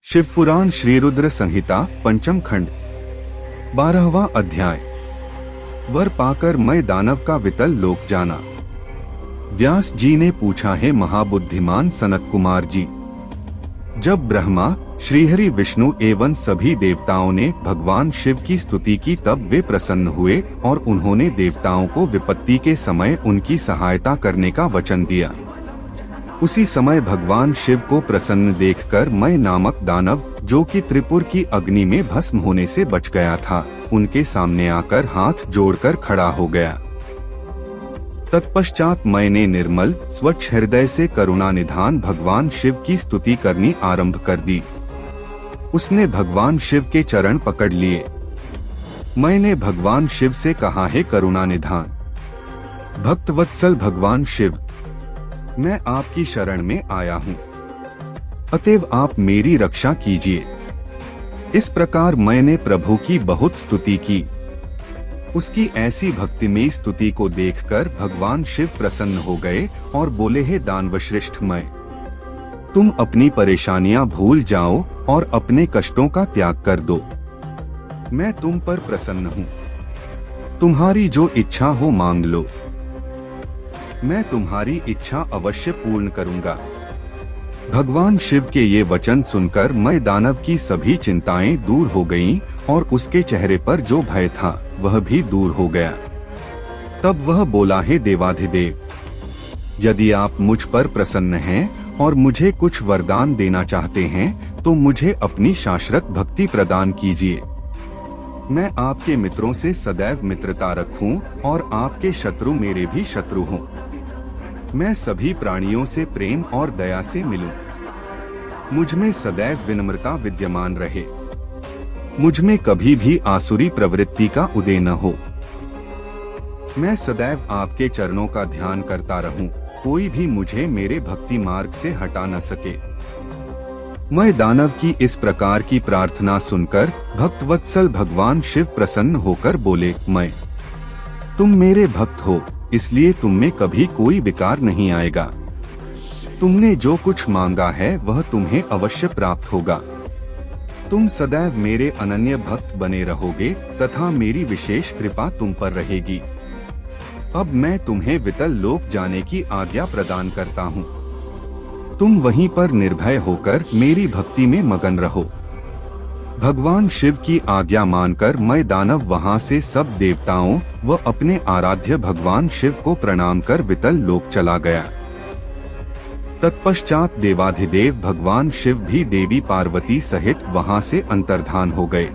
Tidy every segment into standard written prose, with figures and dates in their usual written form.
शिवपुराण श्री रुद्र संहिता पंचम खंड 12वां अध्याय। वर पाकर मैं दानव का वितल लोक जाना। व्यास जी ने पूछा, है महाबुद्धिमान सनत कुमार जी, जब ब्रह्मा, श्रीहरि, विष्णु एवं सभी देवताओं ने भगवान शिव की स्तुति की तब वे प्रसन्न हुए और उन्होंने देवताओं को विपत्ति के समय उनकी सहायता करने का वचन दिया। उसी समय भगवान शिव को प्रसन्न देखकर मैं नामक दानव, जो कि त्रिपुर की अग्नि में भस्म होने से बच गया था, उनके सामने आकर हाथ जोड़कर खड़ा हो गया। तत्पश्चात मैंने निर्मल स्वच्छ हृदय से करुणा निधान भगवान शिव की स्तुति करनी आरंभ कर दी। उसने भगवान शिव के चरण पकड़ लिए। मैंने भगवान शिव से कहा, है करुणा निधान भक्तवत्सल भगवान शिव, मैं आपकी शरण में आया हूँ, अतएव आप मेरी रक्षा कीजिए। इस प्रकार मैंने प्रभु की बहुत स्तुति की। उसकी ऐसी भक्तिमय स्तुति को देखकर भगवान शिव प्रसन्न हो गए और बोले, हे दानवश्रेष्ठ, मैं तुम अपनी परेशानियां भूल जाओ और अपने कष्टों का त्याग कर दो। मैं तुम पर प्रसन्न हूँ, तुम्हारी जो इच्छा हो मांग लो, मैं तुम्हारी इच्छा अवश्य पूर्ण करूंगा। भगवान शिव के ये वचन सुनकर मैं दानव की सभी चिंताएं दूर हो गईं और उसके चेहरे पर जो भय था वह भी दूर हो गया। तब वह बोला, हे देवाधिदेव, यदि आप मुझ पर प्रसन्न हैं और मुझे कुछ वरदान देना चाहते हैं तो मुझे अपनी शाश्वत भक्ति प्रदान कीजिए। मैं आपके मित्रों से सदैव मित्रता रखूं और आपके शत्रु मेरे भी शत्रु हों। मैं सभी प्राणियों से प्रेम और दया से मिलूं। मुझ में सदैव विनम्रता विद्यमान रहे। मुझ में कभी भी आसुरी प्रवृत्ति का उदय न हो। मैं सदैव आपके चरणों का ध्यान करता रहूं, कोई भी मुझे मेरे भक्ति मार्ग से हटा न सके। मैं दानव की इस प्रकार की प्रार्थना सुनकर भक्तवत्सल भगवान शिव प्रसन्न होकर बोले, तुम मेरे भक्त हो, इसलिए तुम में कभी कोई विकार नहीं आएगा। तुमने जो कुछ मांगा है वह तुम्हें अवश्य प्राप्त होगा। तुम सदैव मेरे अनन्य भक्त बने रहोगे तथा मेरी विशेष कृपा तुम पर रहेगी। अब मैं तुम्हें वितल लोक जाने की आज्ञा प्रदान करता हूँ। तुम वहीं पर निर्भय होकर मेरी भक्ति में मगन रहो। भगवान शिव की आज्ञा मानकर मैं दानव वहां से सब देवताओं व अपने आराध्य भगवान शिव को प्रणाम कर वितल लोक चला गया। तत्पश्चात देवाधिदेव भगवान शिव भी देवी पार्वती सहित वहां से अंतर्धान हो गए।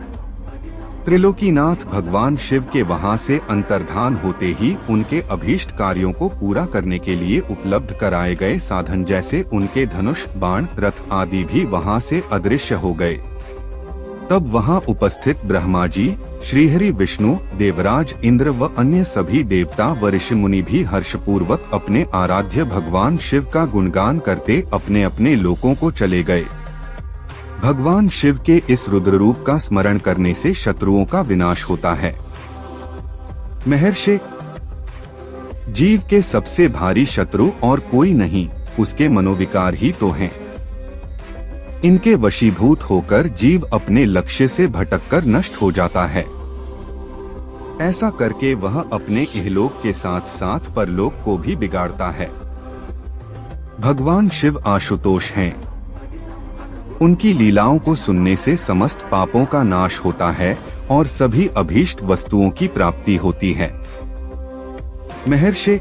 त्रिलोकीनाथ भगवान शिव के वहां से अंतर्धान होते ही उनके अभीष्ट कार्यों को पूरा करने के लिए उपलब्ध कराए गए साधन जैसे उनके धनुष, बाण, रथ आदि भी वहां से अदृश्य हो गए। तब वहां उपस्थित ब्रह्मा जी, श्रीहरि, विष्णु, देवराज, इंद्र व अन्य सभी देवता व ऋषि मुनि भी हर्षपूर्वक अपने आराध्य भगवान शिव का गुणगान करते अपने अपने लोकों को चले गए। भगवान शिव के इस रुद्र रूप का स्मरण करने से शत्रुओं का विनाश होता है। महर्षि, जीव के सबसे भारी शत्रु और कोई नहीं, उसके मनोविकार ही तो हैं। इनके वशीभूत होकर जीव अपने लक्ष्य से भटककर नष्ट हो जाता है। ऐसा करके वह अपने इहलोक के साथ साथ परलोक को भी बिगाड़ता है। भगवान शिव आशुतोष हैं। उनकी लीलाओं को सुनने से समस्त पापों का नाश होता है और सभी अभीष्ट वस्तुओं की प्राप्ति होती है। महर्षि,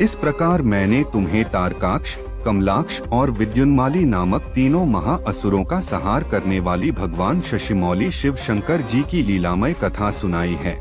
इस प्रकार मैंने तुम्हें तारकाक्ष, कमलाक्ष और विद्युन्माली नामक तीनों महाअसुरों का संहार करने वाली भगवान शशिमौली शिव शंकर जी की लीलामय कथा सुनाई है।